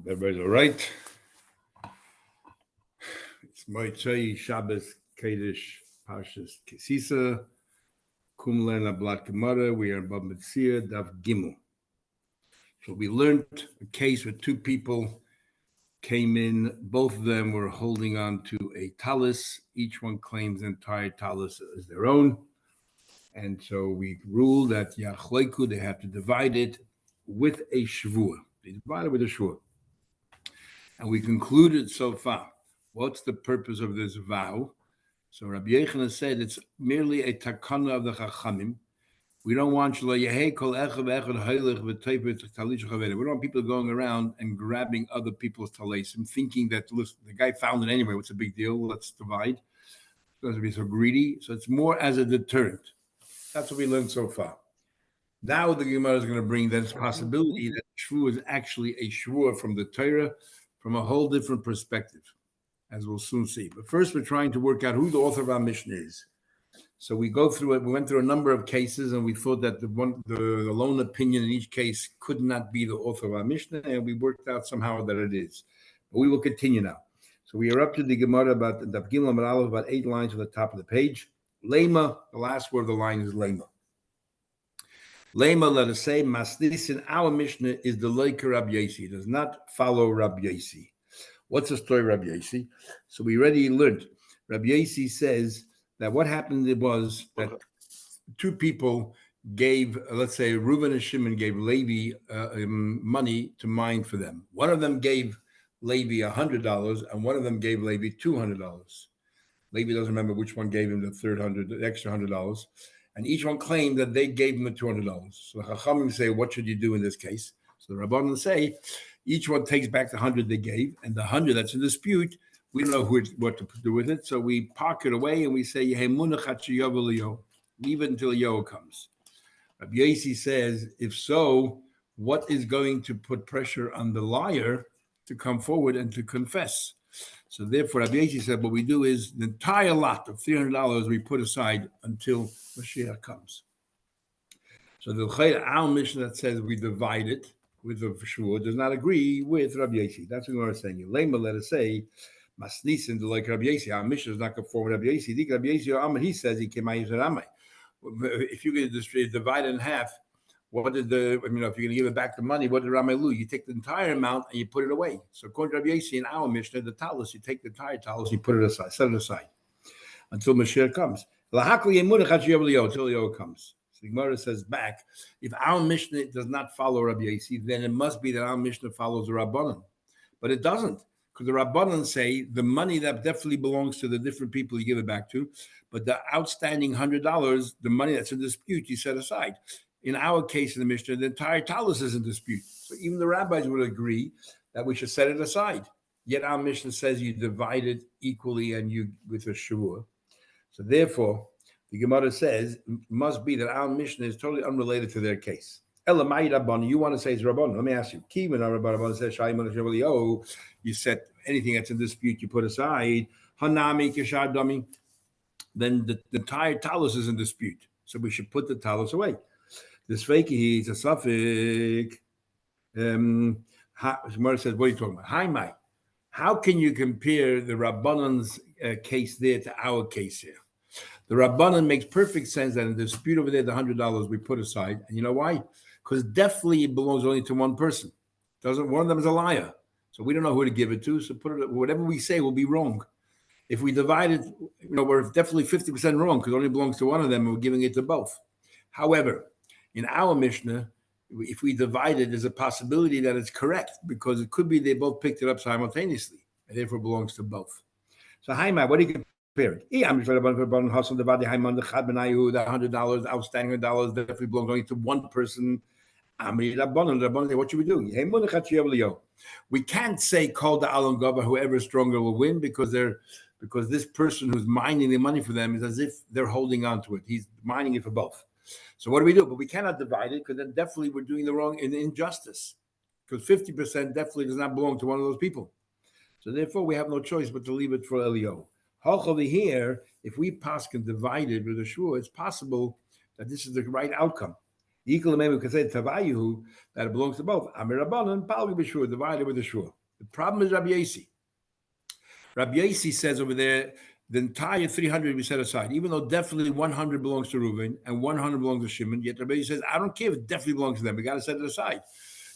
Hope everybody's all right. It's Moitzei Shabbos Kodesh Parshas Kisisa Kumlen Ablat Gemara. We are in Bava Metzia Daf Gimel. So we learned a case where two people came in. Both of them were holding on to a talus. Each one claims the entire talus as their own. And so we ruled that Yachleiku, they have to divide it with a shvua. They divide it with a shvua. And we concluded so far, what's the purpose of this vow? So Rabbi Yochanan said it's merely a takana of the Chachamim. We don't want we don't want people going around and grabbing other people's talesim, thinking that, listen, the guy found it anyway. What's the big deal? Let's divide. It's going to be so greedy. So it's more as a deterrent. That's what we learned so far. Now the Gemara is going to bring this possibility that shvuah is actually a shvuah from the Torah from a whole different perspective, as we'll soon see. But first, we're trying to work out who the author of our Mishnah is. So we go through it. We went through a number of cases, and we thought that the lone opinion in each case could not be the author of our Mishnah, and we worked out somehow that it is. But we will continue now. So we are up to the Gemara about the Daf Gimel Amud Aleph, about 8 lines on the top of the page. Lema, the last word of the line is Lema. Lema, let us say, Masdis in our Mishnah is the Leiker Rabbi Yosi. It does not follow Rabbi Yosi. What's the story of Rabbi Yosi? So we already learned. Rabbi Yosi says that what happened was that two people gave, let's say, Reuben and Shimon gave Levi money to mine for them. One of them gave Levi $100, and one of them gave Levi $200. Levi doesn't remember which one gave him the extra $100. And each one claimed that they gave him the $200. So the Chachamim say, what should you do in this case? So the Rabbanan say, each one takes back the 100 they gave, and the 100 that's in dispute, we don't know what to do with it. So we park it away and we say, leave it until Yoah comes. Rabbi Yosi says, if so, what is going to put pressure on the liar to come forward and to confess? So therefore, Rabbi Yosi said, what we do is the entire lot of $300 we put aside until Mashiach comes. So the our Mishnah that says we divide it with the shvuah does not agree with Rabbi Yosi. That's what we're saying. Lema, let us say, Masnisin like Rabbi Yosi. Our Mishnah is not conform with Rabbi Yosi. Rabbi Yosi, he says he came out and said, if you're going to divide it in half, if you're going to give it back the money, what did Ramay do? You take the entire amount and you put it away. So according to Rabbi Yosi in our Mishnah, the talus, you take the entire talus, you put it aside, set it aside until Mashiach comes. Until Yoah comes. So the Gemara says back, if our Mishnah does not follow Rabbi Yosi, then it must be that our Mishnah follows the Rabbanan. But it doesn't, because the Rabbanan say the money that definitely belongs to the different people you give it back to, but the outstanding $100, the money that's in dispute, you set aside. In our case in the Mishnah, the entire talus is in dispute. So even the rabbis would agree that we should set it aside. Yet our Mishnah says you divide it equally and you with a shvuah. So therefore, the Gemara says it must be that our Mishnah is totally unrelated to their case. Elamai Rabban, you want to say it's Rabban? Let me ask you. Kivan Rabban says you set anything that's in dispute, you put aside. Hanami Kishar Dami. Then the entire talus is in dispute. So we should put the talus away. This fake is a suffix. Gemara says, what are you talking about? Hi, Mike. How can you compare the Rabbanan's case there to our case here? The Rabbanan makes perfect sense that in the dispute over there, the $100 we put aside. And you know why? Because definitely it belongs only to one person. One of them is a liar. So we don't know who to give it to. So whatever we say will be wrong. If we divide it, we're definitely 50% wrong because it only belongs to one of them and we're giving it to both. However, in our Mishnah, if we divide it, there's a possibility that it's correct because it could be they both picked it up simultaneously and therefore belongs to both. So, Haimai, what do you compare it? The $100, outstanding $100, definitely belongs only to one person. What should we do? We can't say call the Alam Gaba, whoever is stronger will win because this person who's mining the money for them is as if they're holding on to it. He's mining it for both. So what do we do? But we cannot divide it because then definitely we're doing the wrong in injustice because 50% definitely does not belong to one of those people. So therefore we have no choice but to leave it for Elio. Over here, if we pass can divide it with a shvuah, it's possible that this is the right outcome. Equal maybe we can say Tavayu that it belongs to both. Amir Rabbanan, Palgi B'Shur, divided with the Shur. The problem is Rabbi Yasi. Rabbi Yasi says over there, the entire 300 we set aside, even though definitely 100 belongs to Reuven and 100 belongs to Shimon. Yet Rabbi Yasi says, I don't care if it definitely belongs to them. We got to set it aside.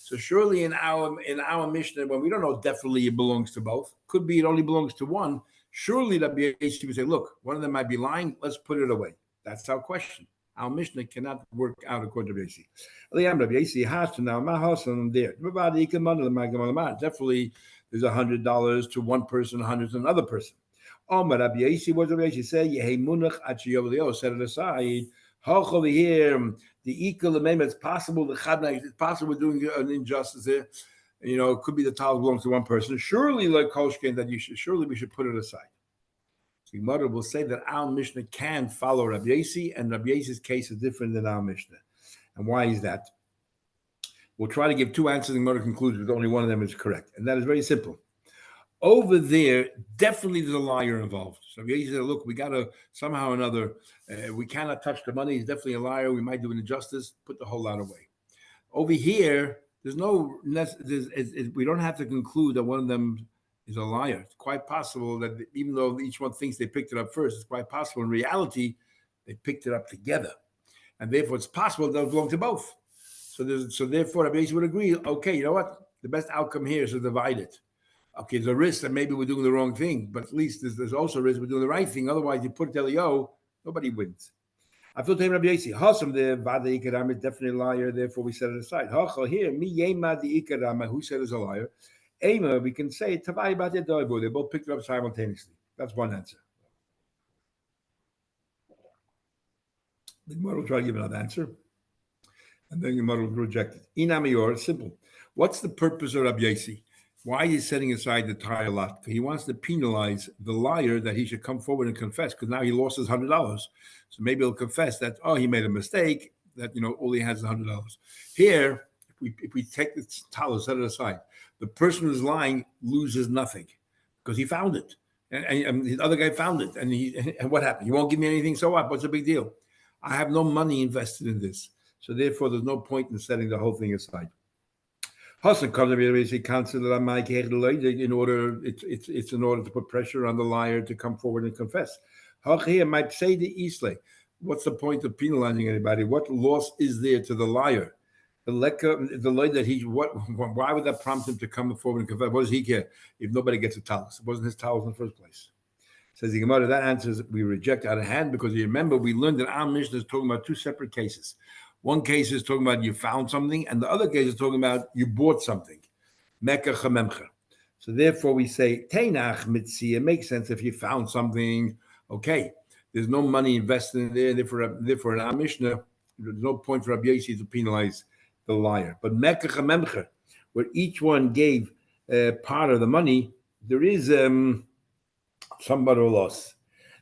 So surely in our Mishnah, when we don't know definitely it belongs to both, could be it only belongs to one. Surely Rabbi Yasi would say, look, one of them might be lying. Let's put it away. That's our question. Our Mishnah cannot work out according to Rabbi Yasi. Definitely, there's $100 to one person, 100 to another person. Rabbi Yasi, what Rabbi Yasi say? Set it aside. Over here, the equal amendment. It's possible it's possible we're doing an injustice there. It could be the towel belongs to one person. Surely, like Kolshkin, that surely we should put it aside. So Gemara will say that our Mishnah can follow Rabbi Yasi, and Rabbi Yasi's case is different than our Mishnah. And why is that? We'll try to give two answers and Gemara concludes, but only one of them is correct. And that is very simple. Over there, definitely there's a liar involved. So Rabbi Yasi said, look, we got to somehow or another, we cannot touch the money. He's definitely a liar. We might do an injustice. Put the whole lot away. Over here, we don't have to conclude that one of them is a liar. It's quite possible that even though each one thinks they picked it up first, it's quite possible in reality they picked it up together. And therefore, it's possible they'll belong to both. So therefore, Rabbi Yasi would agree, okay, you know what? The best outcome here is to divide it. Okay, there's a risk that maybe we're doing the wrong thing, but at least there's also a risk we're doing the right thing. Otherwise, you put it Elio, nobody wins. I feel to Rabbi Yasi, Hasam the Vada Ikaram is definitely a liar, therefore we set it aside. Hachal here, Mi Yema the Ikarama, who said is a liar? Ema, we can say Tavai Bate Doibo. They both picked it up simultaneously. That's one answer. The Gemara will try to give another answer, and then the Gemara will reject it. Inamior, simple. What's the purpose of Rabbi Yasi? Why is he setting aside the entire lot? He wants to penalize the liar that he should come forward and confess, because now he lost his $100. So maybe he'll confess that, he made a mistake, that, all he has is $100. Here, if we take this talus, set it aside, the person who's lying loses nothing because he found it. And the other guy found it. And what happened? You won't give me anything, so what? What's the big deal? I have no money invested in this. So therefore, there's no point in setting the whole thing aside. Hassan comes to counsel in order it's in order to put pressure on the liar to come forward and confess. Might say the Isle. What's the point of penalizing anybody? What loss is there to the liar? The liar that why would that prompt him to come forward and confess? What does he care if nobody gets a talus? It wasn't his talus in the first place. Says the Gemara, that answers we reject out of hand, because you remember we learned that our Mishnah is talking about two separate cases. One case is talking about you found something, and the other case is talking about you bought something. Mekach hamemcha. So therefore we say, Teinach mitzia, makes sense if you found something, okay, there's no money invested in there, therefore in our Mishnah, there's no point for Rabbi Yasi to penalize the liar. But Mekach hamemcha, where each one gave part of the money, there is somewhat of a loss,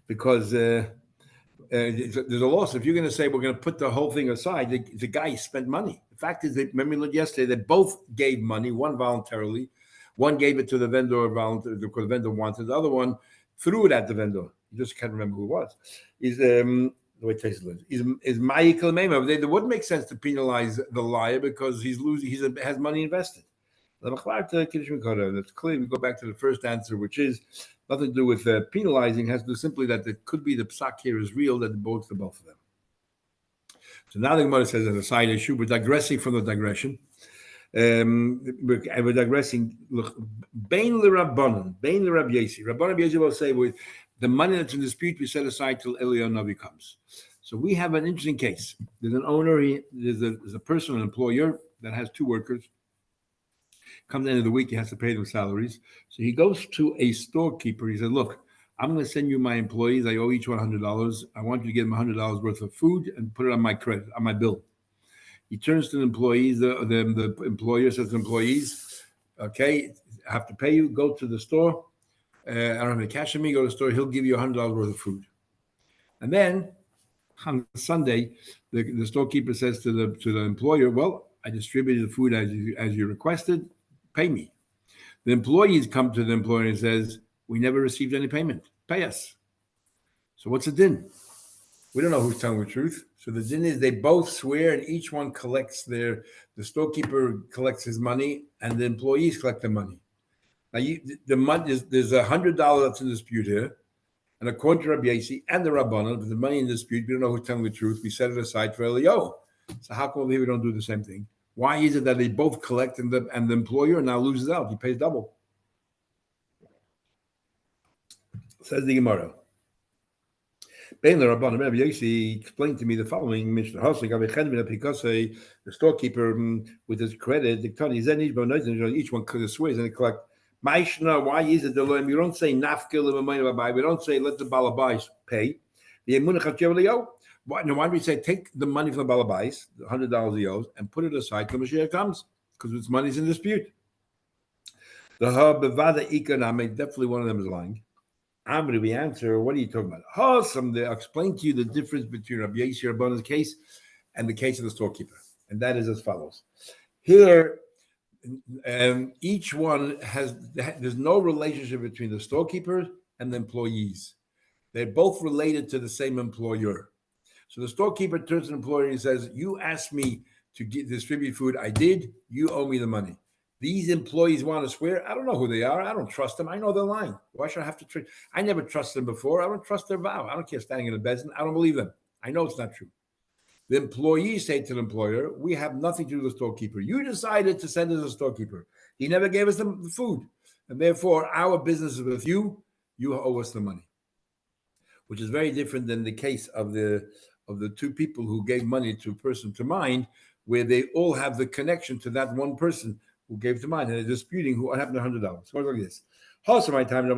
because there's a loss. If you're going to say we're going to put the whole thing aside, the guy spent money. The fact is, remember we learned yesterday, they both gave money, one voluntarily, one gave it to the vendor voluntarily because the vendor wanted, the other one threw it at the vendor. You just can't remember who it was. Is Michael Mema. It wouldn't make sense to penalize the liar because he's losing, has money invested. That's clear. We go back to the first answer, which is nothing to do with penalizing, has to do simply that it could be the psak here is real, that it belongs to both of them. So now the Gemara says as a side issue, we're digressing from the digression. We're digressing. Look, Bain le Rabbanon, Bain le Rabbi Yasi. Rabbanon Yasi will say, with the money that's in dispute, we set aside till Eliyahu Navi comes. So we have an interesting case. There's an owner, there's a person, an employer that has two workers. Come the end of the week, he has to pay them salaries. So he goes to a storekeeper. He said, look, I'm going to send you my employees. I owe each one $100. I want you to give them $100 worth of food and put it on my credit, on my bill. He turns to the employees. The employer says to employees, okay, I have to pay you. Go to the store. I don't have any cash on me. Go to the store. He'll give you $100 worth of food. And then on Sunday, the storekeeper says to the employer, well, I distributed the food as you requested. Pay me. The employees come to the employer and says, we never received any payment. Pay us. So what's the din? We don't know who's telling the truth. So the din is they both swear, and each one collects the storekeeper collects his money, and the employees collect the money. Now, the money there's $100 that's in dispute here, and according to Rabbi Yossi and the Rabbanan, the money in dispute, we don't know who's telling the truth. We set it aside for Elio. So how come we don't do the same thing? Why is it that they both collect and the employer now loses out? He pays double. Says the Gemara. Ben the Rabbanan, Rabbi Yossi explained to me the following: Mishnah because the storekeeper with his credit, each one swears and they collect. Maishna, why is it the law? We don't say nafkil. We don't say let the balabais pay. Why do we say take the money from the balabais, the $100 he owes, and put it aside till Mashiach comes? Because its money's in dispute. The bevada economic, definitely one of them is lying. Amri, we answer, what are you talking about? They explain to you the difference between Rabbi Yossi Rabbanan's case and the case of the storekeeper. And that is as follows. Here, each one there's no relationship between the storekeeper and the employees. They're both related to the same employer. So the storekeeper turns to the employer and he says, you asked me to distribute food. I did. You owe me the money. These employees want to swear. I don't know who they are. I don't trust them. I know they're lying. Why should I have to trust? I never trusted them before. I don't trust their vow. I don't care standing in a bezin. I don't believe them. I know it's not true. The employees say to the employer, we have nothing to do with the storekeeper. You decided to send us a storekeeper. He never gave us the food. And therefore, our business is with you. You owe us the money. Which is very different than the case of the two people who gave money to a person to mind, where they all have the connection to that one person who gave to mind, and they're disputing who happened to $100. So it's like this. My time,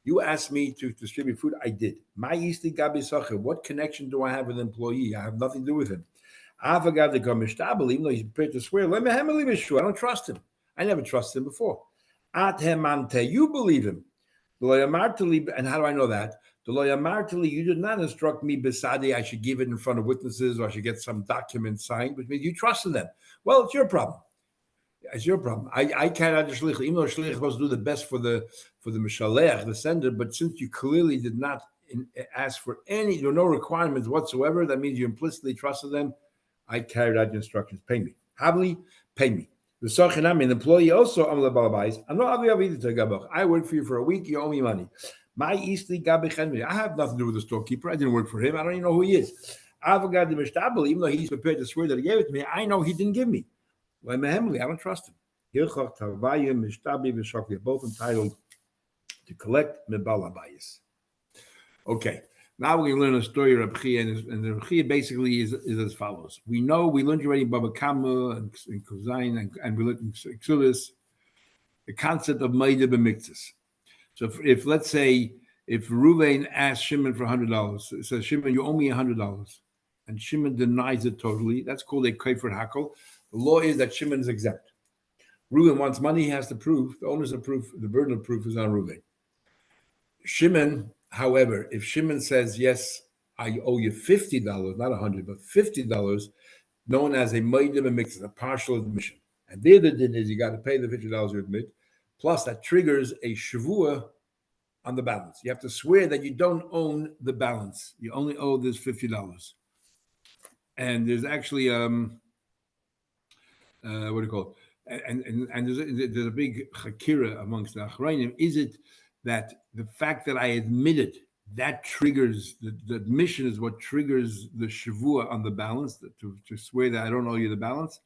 you asked me to distribute food. I did. What connection do I have with an employee? I have nothing to do with him. Even though he's prepared to swear, I don't trust him. I never trusted him before. You believe him. And how do I know that? You did not instruct me, Besadi, I should give it in front of witnesses or I should get some document signed, which means you trusted them. Well, it's your problem. It's your problem. I cannot just shlich, even though shlich is supposed to do the best for the mishalech, the sender, but since you clearly did not ask for there were no requirements whatsoever, that means you implicitly trusted them. I carried out the instructions. Pay me. Habli, pay me. The Sachinami, an employee also, I worked for you for a week, you owe me money. I have nothing to do with the storekeeper. I didn't work for him. I don't even know who he is. Even though he's prepared to swear that he gave it to me, I know he didn't give me. I don't trust him. They're both entitled to collect mebalabayis. Okay, now we're going to learn a story of Reb Chia, and the Reb Chia basically is as follows. We learned already in Bava Kama and Kuzayin, and we learned in Exodus the concept of Maida b'miktzas. So if let's say, if Ruvain asks Shimon for $100, it says, Shimon, you owe me $100, and Shimon denies it totally, that's called a kafir hakel. The law is that Shimon is exempt. Reuven wants money, he has to prove. The onus of proof, the burden of proof is on Reuven. Shimon, however, if Shimon says, yes, I owe you $50, not $100, but $50, known as a maidim and mix, a partial admission. And the other din is you got to pay the $50 you admit, plus that triggers a shavua on the balance. You have to swear that you don't own the balance. You only owe this $50. And there's actually what do you call it? And there's a big chakira amongst the achrayim. Is it that the fact that I admitted that triggers the admission is what triggers the shavua on the balance to swear that I don't owe you the balance,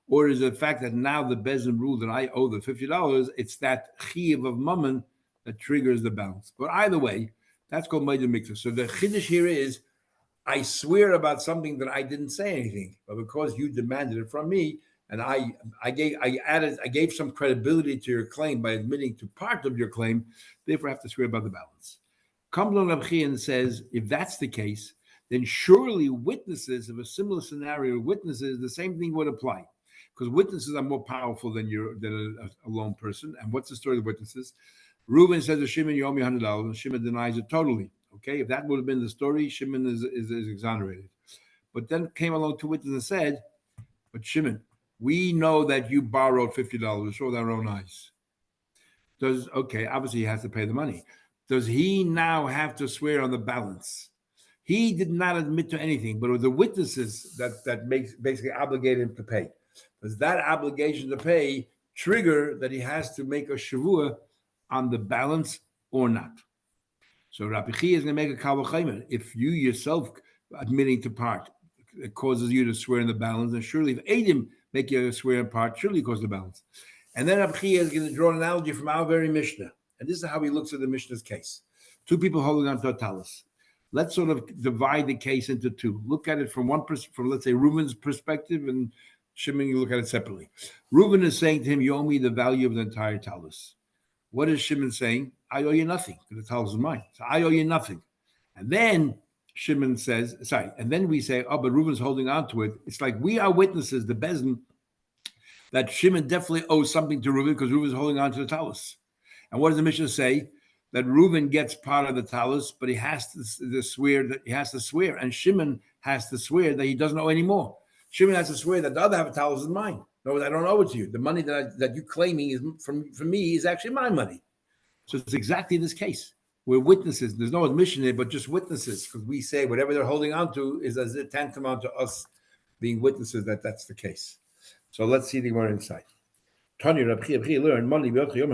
or is it the fact that now the bezin rule that I owe the $50? It's that chiyuv of mammon that triggers the balance. But either way, that's called meidah mikzah. So the chiddush here is, I swear about something that I didn't say anything, but because you demanded it from me, and I gave some credibility to your claim by admitting to part of your claim, therefore I have to swear about the balance. Comes along Reb Chia and says, if that's the case, then surely witnesses of a similar scenario, witnesses, the same thing would apply, because witnesses are more powerful than a lone person. And what's the story of the witnesses? Reuven says to Shimon, you owe me $100, and Shimon denies it totally. Okay, if that would have been the story, Shimon is exonerated. But then came along two witnesses and said, but Shimon, we know that you borrowed $50. We saw with our own eyes. Obviously he has to pay the money. does he now have to swear on the balance? He did not admit to anything, but it was the witnesses that makes basically obligated him to pay. Does that obligation to pay trigger that he has to make a shavua on the balance or not? So Rabbi Chia is going to make a kal v'chomer. If you yourself admitting to part, it causes you to swear in the balance, and surely if Adim make you swear in part, surely it causes the balance. And then Rabbi Chia is going to draw an analogy from our very Mishnah. And this is how he looks at the Mishnah's case. Two people holding on to a talus. Let's sort of divide the case into two. Look at it from let's say Reuven's perspective, and Shimon, you look at it separately. Reuven is saying to him, you owe me the value of the entire talus. What is Shimon saying? I owe you nothing, because the talus is mine. So I owe you nothing. And then Shimon says, and then we say, oh, but Reuven's holding on to it. It's like we are witnesses, the Bezdin, that Shimon definitely owes something to Reuven because Reuven's holding on to the talus. And what does the Mishnah say? That Reuven gets part of the talus, but he has to swear, and Shimon has to swear that he doesn't owe any more. Shimon has to swear that the other half of the talus is mine. No, I don't owe it to you. The money that you're claiming is from me is actually my money. So it's exactly this case. We're witnesses. There's no admission here, but just witnesses, because we say whatever they're holding on to is as a tantamount to us being witnesses that that's the case. So let's see the more inside. Tanya Rabbi learned money. I owe you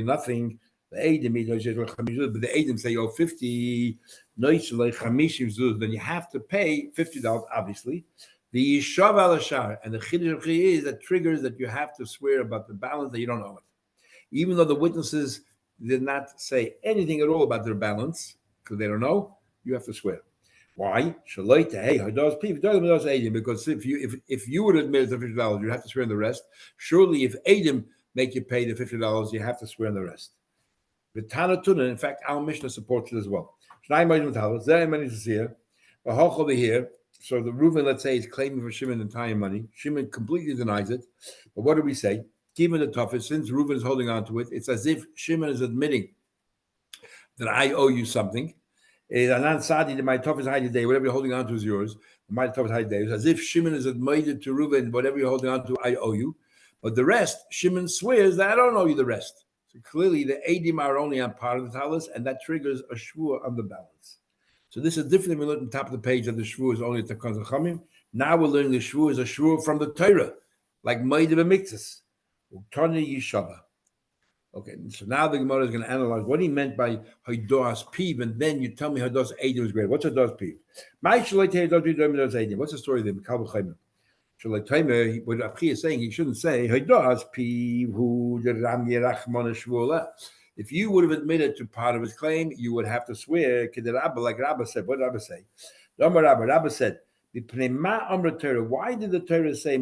nothing. The Eidim say you owe 50. Then you have to pay $50, obviously. The Yishav al Ashar, and the Chiddush is that triggers that you have to swear about the balance that you don't owe it. Even though the witnesses did not say anything at all about their balance, because they don't know, you have to swear. Why? Because if you would admit the $50, you have to swear on the rest. Surely if Eidim make you pay the $50, you have to swear on the rest. The Tanatuna, in fact, our Mishnah supports it as well. Over here. So the Reuven, let's say, is claiming for Shimon the entire money. Shimon completely denies it. But what do we say? Given the toughest, since Reuven is holding on to it, it's as if Shimon is admitting that I owe you something. My toughest high day, whatever you're holding on to is yours. My toughest high day. It's as if Shimon is admitted to Reuven, whatever you're holding on to, I owe you. But the rest, Shimon swears that I don't owe you the rest. So clearly the Eidim are only on part of the talus, and that triggers a shvua on the balance. So this is different than we learned on the top of the page that the shvua is only at the Takon Zachamim. Now we're learning the shvua is a shvua from the Torah, like Bava Metzia Daf. Okay, so now the Gemara is going to analyze what he meant by Haidoas Piv, and then you tell me Haidoas Eidim is great. What's Haidoas Piv? What's the story there? What Abchi is saying, he shouldn't say Haidoas Piv hu deram yerachmon shvua. If you would have admitted to part of his claim, you would have to swear, like Rabba said. What did Rabba say? Rabba said, why did the Torah say, if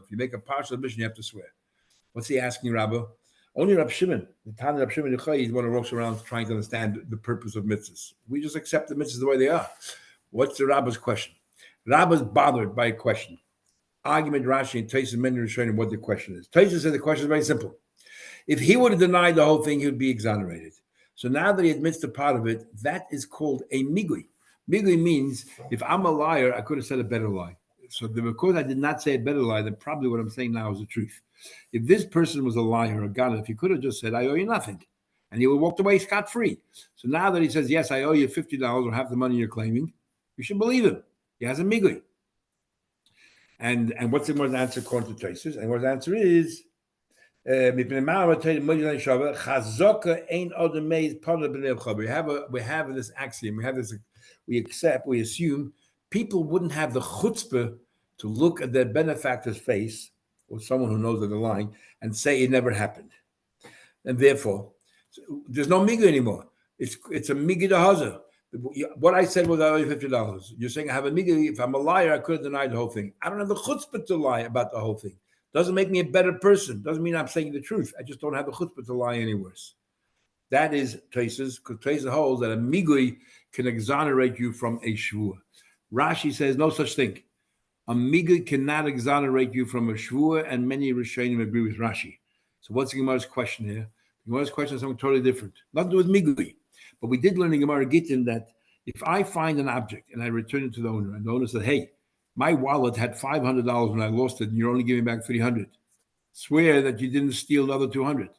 you make a partial admission, you have to swear? What's he asking, Rabba? Only Rab Shimon. The Tana Rab Shimon is one who walks around trying to understand the purpose of mitzvahs. We just accept the mitzvahs the way they are. What's the Rabba's question? Rabba's bothered by a question. Argument Rashi and Taisus many are showing what the question is. Taisus said the question is very simple. If he would have denied the whole thing, he would be exonerated. So now that he admits to part of it, that is called a migui. Migui means if I'm a liar, I could have said a better lie. So because I did not say a better lie, then probably what I'm saying now is the truth. If this person was a liar or God, if he could have just said, I owe you nothing, and he would have walked away scot-free. So now that he says, yes, I owe you $50 or half the money you're claiming, you should believe him. He has a migui. And what's the answer according to Taisus? And what the answer is, we have this axiom. We assume people wouldn't have the chutzpah to look at their benefactor's face or someone who knows that they're lying and say it never happened. And therefore, there's no miga anymore. It's a miga de haza. What I said was I owe you $50. You're saying I have a miga. If I'm a liar, I could have denied the whole thing. I don't have the chutzpah to lie about the whole thing. Doesn't make me a better person. Doesn't mean I'm saying the truth. I just don't have the chutzpah to lie any worse. That is Taisus, because Taisus holds that a migui can exonerate you from a shvua. Rashi says no such thing. A migui cannot exonerate you from a shvua, and many Rishonim agree with Rashi. So what's the Gemara's question here? The Gemara's question is something totally different. Nothing to do with migui. But we did learn in Gemara Gittin that if I find an object and I return it to the owner, and the owner said, hey, my wallet had $500 when I lost it, and you're only giving back $300. Swear that you didn't steal the other $200.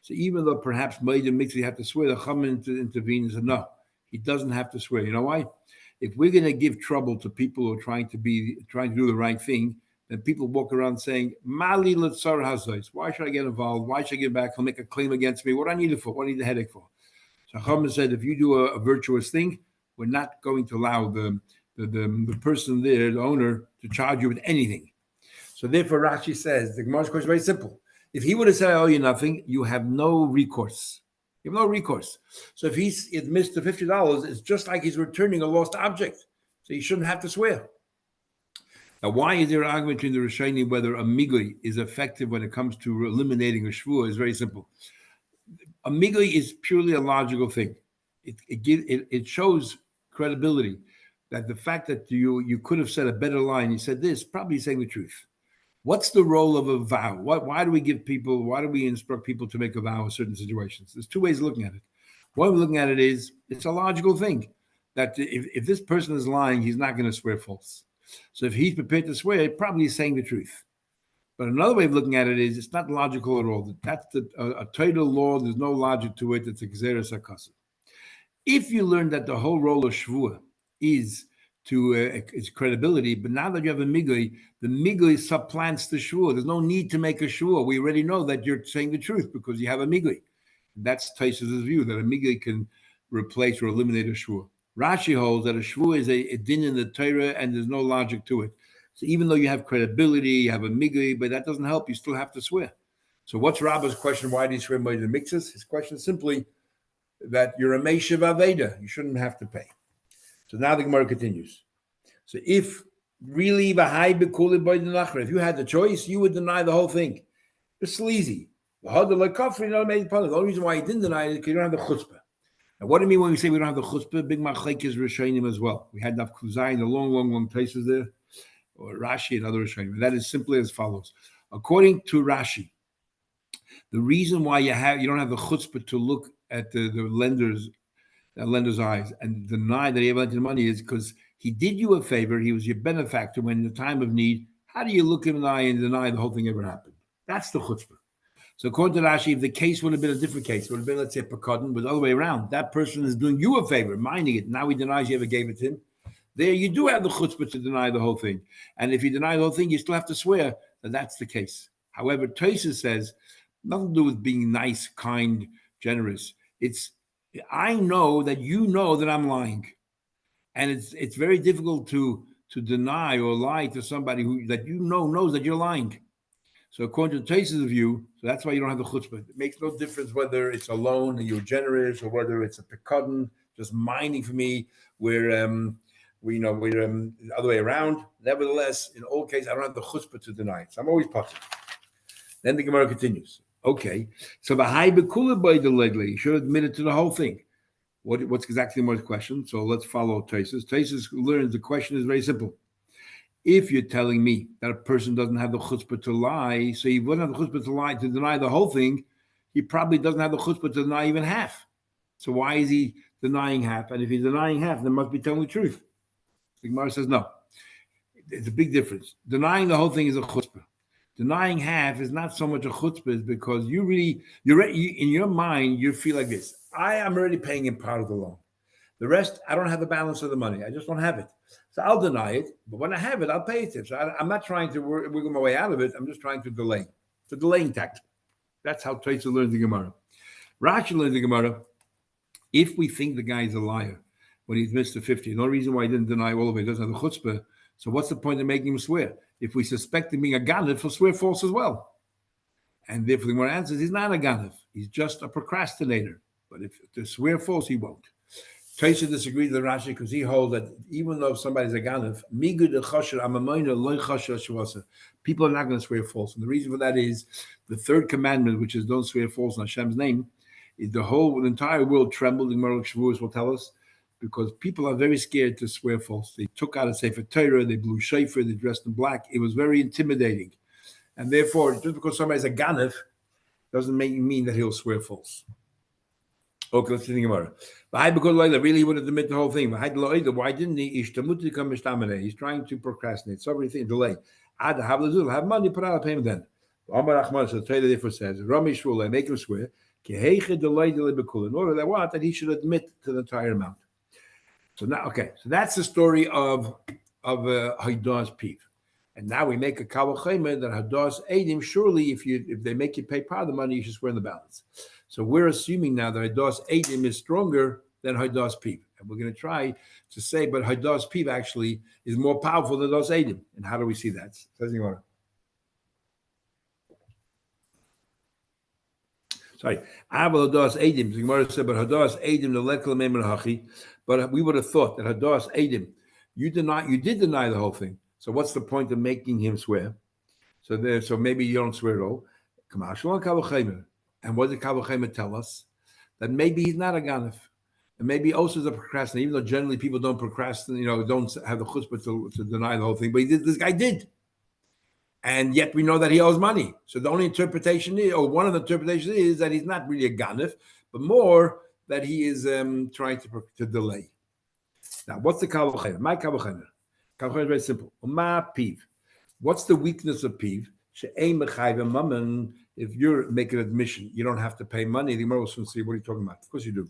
So even though perhaps Maida Mitzvah had to swear, the Chachamim intervened and said, no, he doesn't have to swear. You know why? If we're going to give trouble to people who are trying to do the right thing, then people walk around saying, Mali Litzar Hazais, why should I get involved? Why should I get back? He'll make a claim against me. What do I need it for? What do I need the headache for? So Chachamim said, if you do a virtuous thing, we're not going to allow the person there, the owner, to charge you with anything. So therefore, Rashi says, the Gemara's question is very simple. If he would have said, I owe you nothing, you have no recourse. You have no recourse. So if he's missed the $50, it's just like he's returning a lost object. So he shouldn't have to swear. Now, why is there an argument between the Rishonim whether a migui is effective when it comes to eliminating a shvuah? Is very simple. A migui is purely a logical thing. It shows credibility, that the fact that you could have said a better line, you said this, probably saying the truth. What's the role of a vow? Why do we instruct people to make a vow in certain situations? There's two ways of looking at it. One way of looking at it is, it's a logical thing that if this person is lying, he's not going to swear false. So if he's prepared to swear, probably he's saying the truth. But another way of looking at it is, it's not logical at all. That's a total law. There's no logic to it. It's a gzeres hakasa. If you learn that the whole role of shvuah is to its credibility, but now that you have a migui, the migui supplants the shvuah. There's no need to make a shvuah. We already know that you're saying the truth because you have a migui. That's Tosfos' view, that a migui can replace or eliminate a shvuah. Rashi holds that a shvuah is a din in the Torah and there's no logic to it. So even though you have credibility, you have a migui, but that doesn't help. You still have to swear. So what's Rabba's question? Why do you swear by the mixes? His question is simply that you're a meishav aveda. You shouldn't have to pay. So now the Gemara continues. So if really if you had the choice, you would deny the whole thing. It's sleazy. The only reason why he didn't deny it is because you don't have the chutzpah. Now, what do you mean when we say we don't have the chutzpah? Big machlek is Rishonim as well. We had Daf Kuzai, the long places there, or Rashi and other Rishonim. That is simply as follows. According to Rashi, the reason why you don't have the chutzpah to look at the lender's eyes and deny that he ever lent you money is because he did you a favor. He was your benefactor when in the time of need. How do you look him in the eye and deny the whole thing ever happened? That's the chutzpah. So according to Rashi, if the case would have been a different case, it would have been, let's say, Pekadon, but the other way around. That person is doing you a favor, minding it. Now he denies you ever gave it to him. There you do have the chutzpah to deny the whole thing. And if you deny the whole thing, you still have to swear that that's the case. However, Tosfos says, nothing to do with being nice, kind, generous. It's, I know that you know that I'm lying. And it's very difficult to deny or lie to somebody who that you know knows that you're lying. So according to Tosfos' view, so that's why you don't have the chutzpah. It makes no difference whether it's a loan and you're generous or whether it's a pekadon, just mining for me, we're the other way around. Nevertheless, in all cases, I don't have the chutzpah to deny it. So I'm always puzzled. Then the Gemara continues. Okay, so the high bekula by the legly, you should admit it to the whole thing. What's exactly the question? So let's follow Tosfos. Tosfos learns the question is very simple. If you're telling me that a person doesn't have the chutzpah to lie, so he wouldn't have the chutzpah to lie to deny the whole thing, he probably doesn't have the chutzpah to deny even half. So why is he denying half? And if he's denying half, then must be telling the truth. The Gemara says no. It's a big difference. Denying the whole thing is a chutzpah. Denying half is not so much a chutzpah, is because you're in your mind, you feel like this. I am already paying him part of the loan. The rest, I don't have the balance of the money. I just don't have it. So I'll deny it, but when I have it, I'll pay it. So I'm not trying to wiggle my way out of it. I'm just trying to delay. It's a delaying tactic. That's how Tosfos learns the Gemara. Rashi learns the Gemara. If we think the guy is a liar when he's missed the 50, no reason why he didn't deny all of it, he doesn't have the chutzpah. So what's the point of making him swear? If we suspect him being a ganav, he'll swear false as well. And therefore the Gemara answers, he's not a ganav. He's just a procrastinator. But if to swear false, he won't. Tosfos disagrees with Rashi because he holds that even though somebody's a ganav, people are not going to swear false. And the reason for that is the third commandment, which is don't swear false in Hashem's name, is the entire world trembled. The Gemara Shavuos will tell us, because people are very scared to swear false. They took out a Sefer Torah, they blew shofar, they dressed in black. It was very intimidating. And therefore, just because somebody's a ganav doesn't mean that he'll swear false. Okay, let's see the Gemara. Really, he would have admitted the whole thing. Why didn't he? He's trying to procrastinate. So everything delay. Have money, put out a payment then. So the trader therefore says, Rami Shvuleh, make him swear. In order they want that he should admit to the entire amount. So now, okay, so that's the story of Haidar's Piv. And now we make a Kavachema that Hadar's Eidim, surely if they make you pay part of the money, you should swear in the balance. So we're assuming now that Hadar's Eidim is stronger than Haidar's Piv. And we're going to try to say, but Haidar's Piv actually is more powerful than Hadar's Eidim. And how do we see that? Says the Gemara. Sorry, Hadar's Eidim. The Gemara said, but Hadar's Eidim, the Lekal Meimer Hachi. But we would have thought that Hadar's Eidim, you did deny the whole thing. So what's the point of making him swear? So maybe you don't swear at all. And what did Kavachema tell us? That maybe he's not a ganef. And maybe also is a procrastinator, even though generally people don't procrastinate, don't have the chutzpah to deny the whole thing. But this guy did. And yet we know that he owes money. So the only interpretation is, or one of the interpretations is that he's not really a ganef, but more that he is trying to delay. Now, what's the Kavachema? My Kavachema. Kavachema is very simple. Ma piv. What's the weakness of piv? If you're making an admission, you don't have to pay money. The Gemara will soon see, what are you talking about? Of course you do.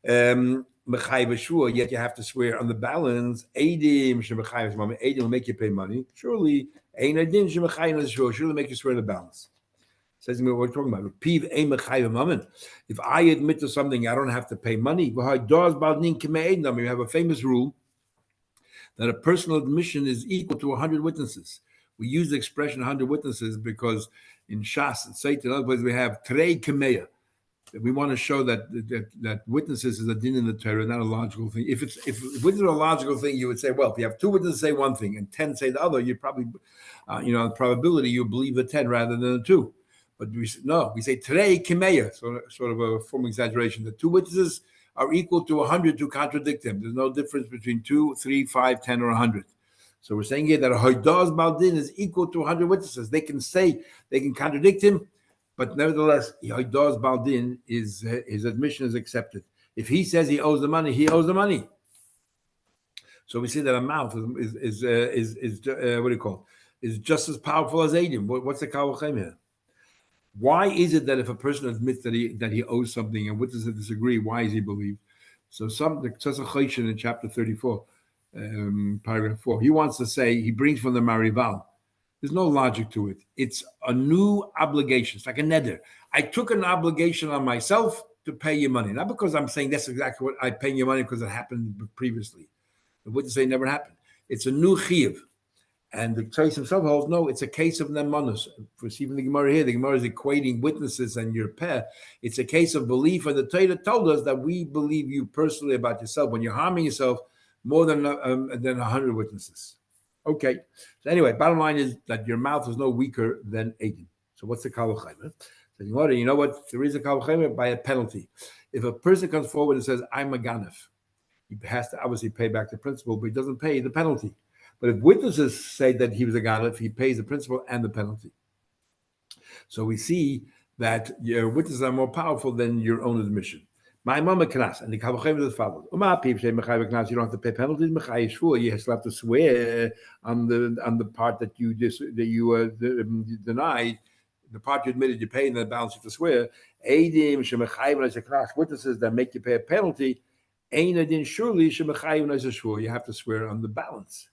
Yet you have to swear on the balance. Eidim will make you pay money. Surely, surely make you swear on the balance. Says me what we're talking about. If I admit to something, I don't have to pay money. We have a famous rule that a personal admission is equal to 100 witnesses. We use the expression 100 witnesses because in Shas and Satan, in other places, we have Trei Kameya. We want to show that witnesses is a din in the Torah, not a logical thing. If witnesses are a logical thing, you would say, well, if you have 2 witnesses say one thing and 10 say the other, you probably, the probability you believe the 10 rather than the 2. But we say Trei Kameya, sort of a form of exaggeration. The 2 witnesses are equal to 100 to contradict them. There's no difference between 2, 3, 5, 10, or 100. So we're saying here that a Haidar's Baldin is equal to 100 witnesses. They can contradict him, but nevertheless, Haidar's Baldin his admission is accepted. If he says he owes the money, he owes the money. So we see that a mouth is what do you call it? Is just as powerful as Eidim. What's the Kavachem here? Why is it that if a person admits that he owes something and witnesses disagree, why is he believed? So the Tzasach Choshen in chapter 34, paragraph 4, he wants to say, he brings from the Marival. There's no logic to it. It's a new obligation. It's like a neder. I took an obligation on myself to pay you money. Not because I'm saying that's exactly what I pay you money because it happened previously. The witness say it never happened. It's a new chiyuv. And the Tzais himself holds, no, it's a case of nemanus. For even the Gemara here, the Gemara is equating witnesses and your peh. It's a case of belief. And the Torah told us that we believe you personally about yourself. When you're harming yourself, more than 100 witnesses. Okay. So anyway, bottom line is that your mouth is no weaker than Eidim. So what's the Kavachema? So you know what? There is a Kavachema by a penalty. If a person comes forward and says, I'm a ganef, he has to obviously pay back the principal, but he doesn't pay the penalty. But if witnesses say that he was a ganef, he pays the principal and the penalty. So we see that your witnesses are more powerful than your own admission. My mama knas, and the Kavachem is as follows. You don't have to pay penalties. You have to swear on the part that you denied, the part you admitted you paid, and the balance you have to swear. Witnesses that make you pay a penalty. Surely you have to swear on the balance.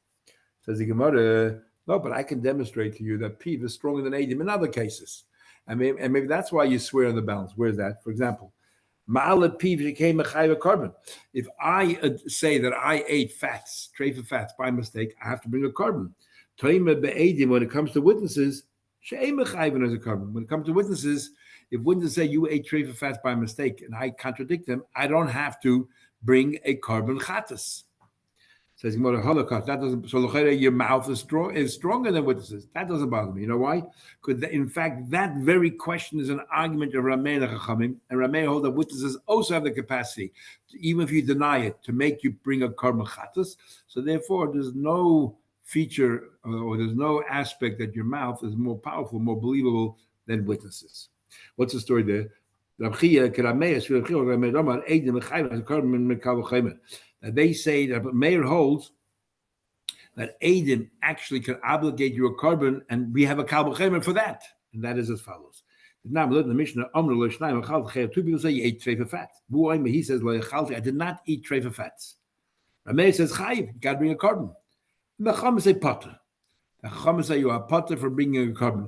Says the Gemara, no, but I can demonstrate to you that Piv is stronger than Eidim in other cases. And maybe that's why you swear on the balance. Where's that? For example, if I say that I ate treif of fats by mistake, I have to bring a carbon. When it comes to witnesses, when it comes to witnesses, if witnesses say you ate treif of fats by mistake and I contradict them, I don't have to bring a carbon chatas. Says Holocaust. That doesn't. So your mouth is stronger than witnesses. That doesn't bother me. You know why? Because in fact, that very question is an argument of Ramei Chachamim, and Ramei hold that witnesses also have the capacity, even if you deny it, to make you bring a karma chatas. So therefore, there's no feature or there's no aspect that your mouth is more powerful, more believable than witnesses. What's the story there? They say that Meir holds that Eidim actually can obligate you a carbon, and we have a Kal B'Chemer for that. And that is as follows. Now, the Mishnah, two people say you ate treifa fat. He says, I did not eat treifa fats. Rameh says, chayiv, you got to bring a carbon. The Chacham say potter. The Chacham say you are potter for bringing a carbon.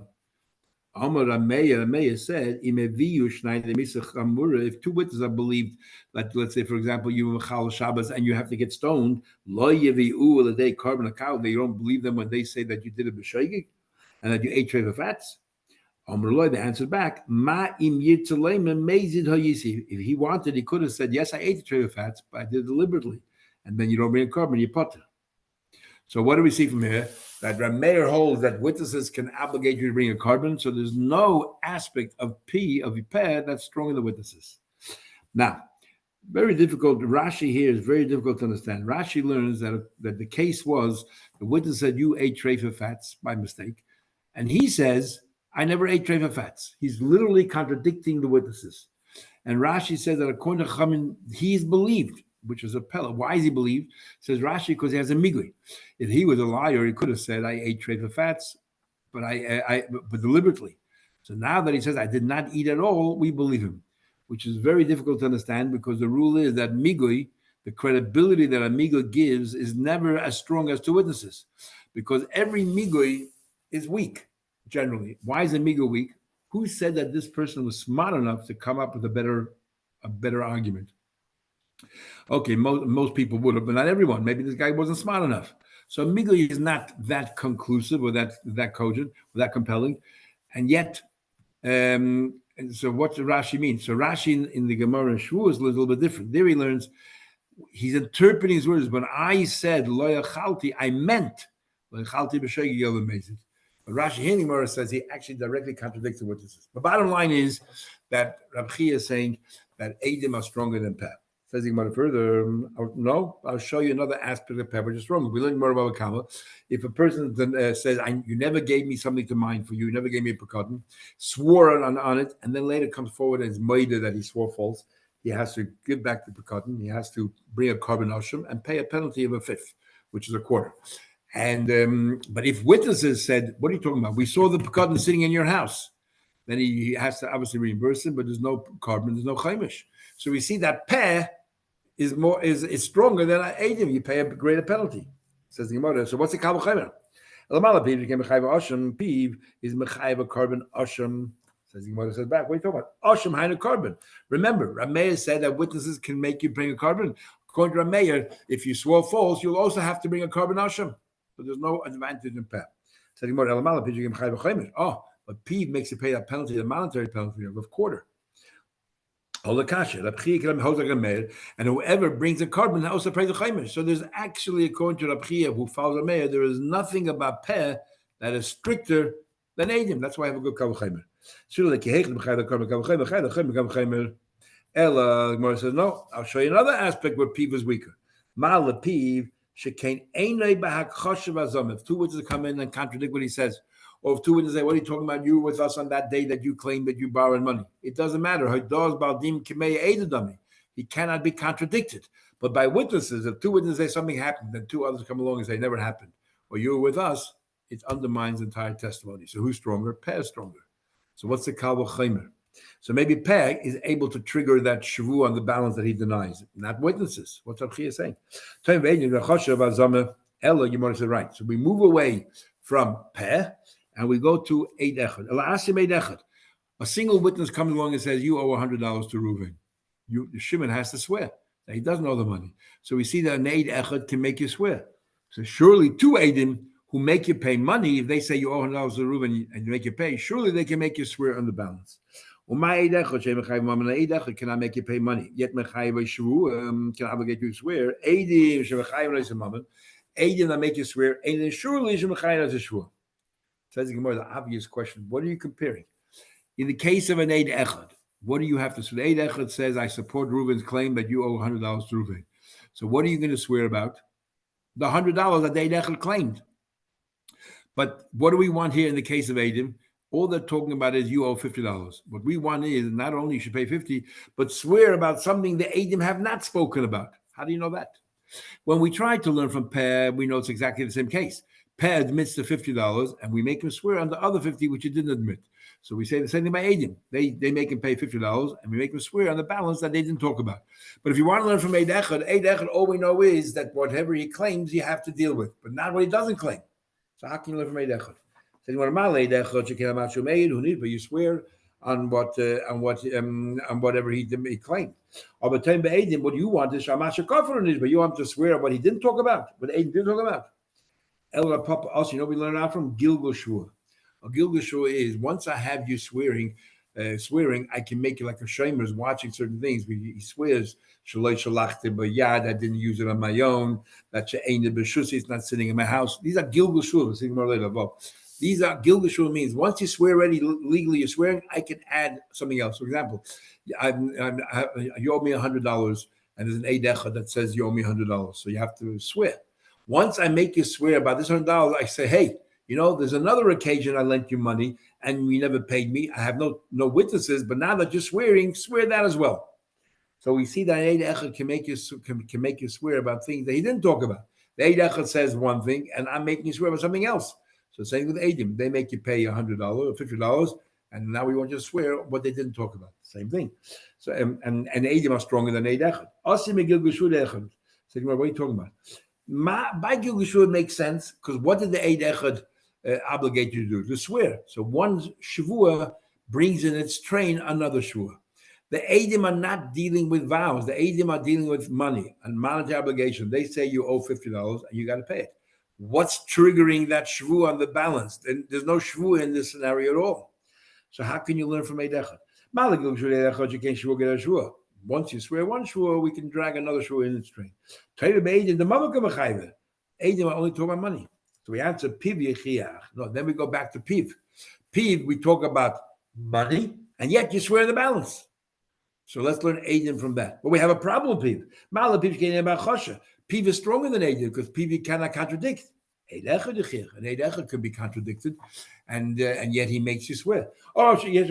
Amar Rameh said, if two witnesses are believed, like let's say, for example, you Mechal Shabbos and you have to get stoned, lo yevi'u the day carbon a cow, they don't believe them when they say that you did a b'shoigig and that you ate treifa fats. They answered back, Ma im if he wanted, he could have said, yes, I ate the treifa fats, but I did it deliberately. And then you don't bring a carbon, you potter. So what do we see from here? That Rameir holds that witnesses can obligate you to bring a carbon, so there's no aspect of Peh that's stronger than witnesses. Now, very difficult. Rashi here is very difficult to understand. Rashi learns that the case was the witness said you ate treifa fats by mistake, and he says, I never ate treifa fats. He's literally contradicting the witnesses. And Rashi says that according to Chamin, he is believed, which is a pella. Why is he believed? Says Rashi, because he has a migui. If he was a liar, he could have said, I ate treifa fats, but but deliberately. So now that he says, I did not eat at all, we believe him, which is very difficult to understand because the rule is that migui, the credibility that a migui gives is never as strong as two witnesses because every migui is weak. Generally, why is a migo weak? Who said that this person was smart enough to come up with a better argument? Okay, most people would have, but not everyone. Maybe this guy wasn't smart enough. So migo is not that conclusive or that cogent or that compelling, and yet, and so what does Rashi mean? So Rashi in the Gemara and Shvu is a little bit different. There he learns he's interpreting his words. When I said lo yachalti, I meant lo yachalti b'shegi yel amazing. But Rashi Hinimura says he actually directly contradicts the witnesses. The bottom line is that Rab Chia is saying that Eidim are stronger than Peh. Says he further, no, I'll show you another aspect of Peh, which is stronger. We learn more about Kama. If a person says, you never gave me something to mine for you never gave me a pekadim, swore on it, and then later comes forward and it's moida that he swore false, he has to give back the pekadim, he has to bring a carbon asham and pay a penalty of a fifth, which is a quarter. And but if witnesses said, what are you talking about? We saw the carbon sitting in your house. Then he has to obviously reimburse him, but there's no carbon, there's no chaimish. So we see that Peh is stronger than Eidim. You pay a greater penalty. Says the Gemara. So what's the Kabul Chaimer? Elamala Piv became Mechayva Asham. Piv is Mechayva carbon Asham. Says the Gemara says back. What are you talking about? Asham Hainu carbon. Remember, Rameir said that witnesses can make you bring a carbon. According to Rameir, if you swore false, you'll also have to bring a carbon Asham. So there's no advantage in Peh. Said the Gemara, Elamala Piv became Mechayva Chaimer. Oh, but Piv makes you pay that penalty, the monetary penalty of a quarter. And whoever brings a carbon also pays the chaimer. So there's actually, according to Rab Chia, who follows the mayor, there is nothing about Peh that is stricter than Eidim. That's why I have a good kavul chaimer. Ella Gemara says, no, I'll show you another aspect where Piv is weaker. Ma'al Piv shekain einay b'hak choshev azam. If two witnesses come in and contradict what he says, or if two witnesses say, what are you talking about? You were with us on that day that you claimed that you borrowed money. It doesn't matter. He cannot be contradicted. But by witnesses, if two witnesses say something happened, then two others come along and say it never happened, or you were with us, it undermines the entire testimony. So who's stronger? Peh is stronger. So what's the Kal V'Chaimer? So maybe Peh is able to trigger that shavu on the balance that he denies, not witnesses. What's Rab Chia saying? Ella, you said right. So we move away from Peh, and we go to Eid Echad. A single witness comes along and says, you owe $100 to Reuven. The Shimon has to swear that he doesn't owe the money. So we see that an Eid Echad can make you swear. So surely two Eidim who make you pay money, if they say you owe $100 to Reuven and you make you pay, surely they can make you swear on the balance. Eid Echad cannot make you pay money. Yet Mechayev can obligate you to swear. Eidim that make you swear, and surely Shemechayev as a shvur. Says the Gemara, the obvious question, what are you comparing? In the case of an Eid Echad, what do you have to swear? Eid Echad says, I support Reuven's claim that you owe $100 to Reuven. So what are you going to swear about? The $100 that Eid Echad claimed. But what do we want here in the case of Eidim? All they're talking about is you owe $50. What we want is not only you should pay $50, but swear about something the Eidim have not spoken about. How do you know that? When we try to learn from Peh, we know it's exactly the same case. Peh admits to $50, and we make him swear on the other 50 which he didn't admit. So we say the same thing by Eidim. They make him pay $50, and we make him swear on the balance that they didn't talk about. But if you want to learn from Eid Echad, all we know is that whatever he claims, you have to deal with, but not what he doesn't claim. So how can you learn from Eid Echad? So you want to Eid Echad, you can't match but you swear on whatever he claimed. But what you want is but you want to swear on what he didn't talk about, what Eid didn't talk about. Also, we learn out from Gilgal Shua. A Gilgal Shua is once I have you swearing, I can make you like a shamer is watching certain things. He swears, Shaloi Shalachti Bayad, I didn't use it on my own. That She'ein B'shusi, it's not sitting in my house. These are Gilgal Shua. We'll see more later above. These are Gilgal Shua means once you swear already legally, you're swearing. I can add something else. For example, you owe me $100, and there's an Eid Echad that says you owe me $100, so you have to swear. Once I make you swear about this $100, I say, hey, there's another occasion I lent you money and you never paid me. I have no witnesses, but now that you're swearing, swear that as well. So we see that Eid Echad can make you swear about things that he didn't talk about. The Eid Echad says one thing, and I'm making you swear about something else. So same with Eidim, they make you pay $100 or $50, and now we want you to swear what they didn't talk about. Same thing. So and Eidim are stronger than Eid Echad. Asim Megil Geshud Echad. So what are you talking about? By Gilgal Shua makes sense because what did the Eid Echad obligate you to do? To swear. So one Shavua brings in its train another Shavua. The Eidim are not dealing with vows. The Eidim are dealing with money and monetary obligation. They say you owe $50 and you got to pay it. What's triggering that Shavua on the balance? There's no Shavua in this scenario at all. So how can you learn from Eid Echad? You can't Shavua. Once you swear one shua, we can drag another shua in its train. The mother Eidim are only talking about money. So we answer piv yechiach. No, then we go back to piv. Piv, we talk about money, and yet you swear the balance. So let's learn Eidim from that. But we have a problem with piv. Mala piv Piv is stronger than Eidim because piv you cannot contradict. Eid Echad could be contradicted, and yet he makes you swear. Oh, but Eid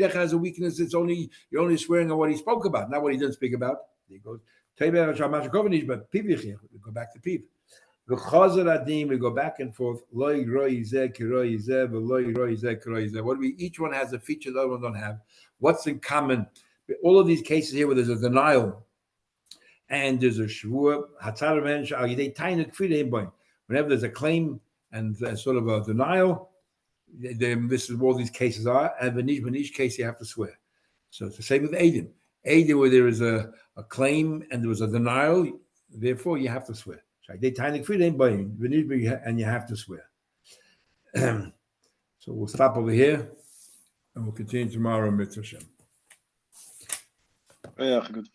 Echad has a weakness. You're only swearing on what he spoke about, not what he didn't speak about. He goes, but we go back to Piv. We go back and forth. What do we? Each one has a feature the other one don't have. What's in common? All of these cases here where there's a denial. And there's a shvua, whenever there's a claim and sort of a denial, then this is what all these cases are. And in each case, you have to swear. So it's the same with Eidim. Eidim, where there is a claim and there was a denial, therefore you have to swear. And you have to swear. So we'll stop over here and we'll continue tomorrow, Mitzvah Hashem. Ja, goed.